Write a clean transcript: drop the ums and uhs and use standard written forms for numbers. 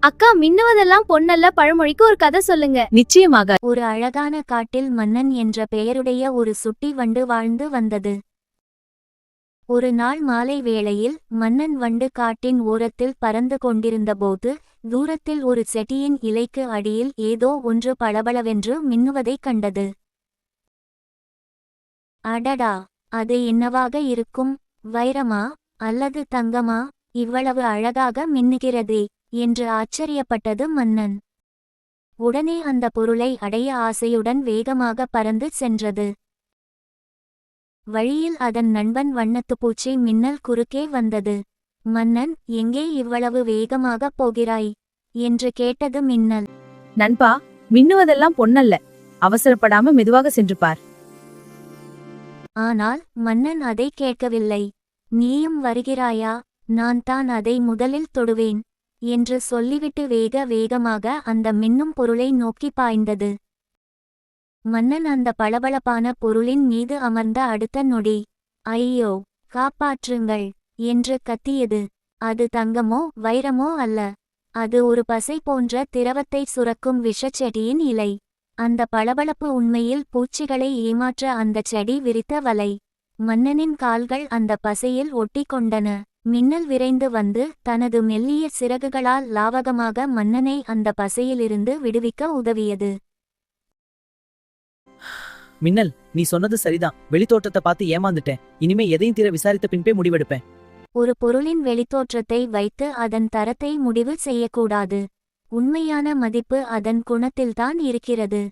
அக்கா, மின்னுவதெல்லாம் பொன்னல்ல பழமொழிக்கு ஒரு கதை சொல்லுங்க. நிச்சயமாக. ஒரு அழகான காட்டில் மன்னன் என்ற பெயருடைய ஒரு சுட்டி வண்டு வாழ்ந்து வந்தது. ஒரு நாள் மாலை வேளையில் மன்னன் வண்டு காட்டின் ஓரத்தில் பறந்து கொண்டிருந்தபோது தூரத்தில் ஒரு செடியின் இலைக்கு அடியில் ஏதோ ஒன்று பளபளவென்று மின்னுவதைக் கண்டது. அடடா, அது என்னவாக இருக்கும்? வைரமா அல்லது தங்கமா? இவ்வளவு அழகாக மின்னுகிறதே என்று ஆச்சரியப்பட்டது மன்னன். உடனே அந்த பொருளை அடைய ஆசையுடன் வேகமாக பறந்து சென்றது. வழியில் அதன் நண்பன் வண்ணத்துப்பூச்சி மின்னல் குறுக்கே வந்தது. மன்னன், எங்கே இவ்வளவு வேகமாகப் போகிறாய் என்று கேட்டது மின்னல். நண்பா, மின்னுவதெல்லாம் பொன்னல்ல, அவசரப்படாம மெதுவாக சென்று பார். ஆனால் மன்னன் அதை கேட்கவில்லை. நீயும் வருகிறாயா? நான் தான் அதை முதலில் தொடுவேன் என்று சொல்லிவிட்டு வேக வேகமாக அந்த மின்னும் பொருளை நோக்கி பாய்ந்தது. மன்னன் அந்த பளபளப்பான பொருளின் மீது அமர்ந்த அடுத்த நொடி, ஐயோ, காப்பாற்றுங்கள் என்று கத்தியது. அது தங்கமோ வைரமோ அல்ல, அது ஒரு பசை போன்ற திரவத்தை சுரக்கும் விஷச்செடியின் இலை. அந்த பளபளப்பு உண்மையில் பூச்சிகளை ஏமாற்ற அந்த செடி விரித்த வலை. மன்னனின் கால்கள் அந்த பசையில் ஒட்டி கொண்டன. மின்னல் விரைந்து வந்து தனது மெல்லிய சிறகுகளால் லாவகமாக மன்னனை அந்த பசையிலிருந்து விடுவிக்க உதவியது. மின்னல், நீ சொன்னது சரிதான். வெளித்தோற்றத்தை பார்த்து ஏமாந்துட்டேன். இனிமே எதையும் தீர விசாரித்த பின்பே முடிவெடுப்பேன். ஒரு பொருளின் வெளித்தோற்றத்தை வைத்து அதன் தரத்தை முடிவு செய்யக்கூடாது. உண்மையான மதிப்பு அதன் குணத்தில்தான் இருக்கிறது.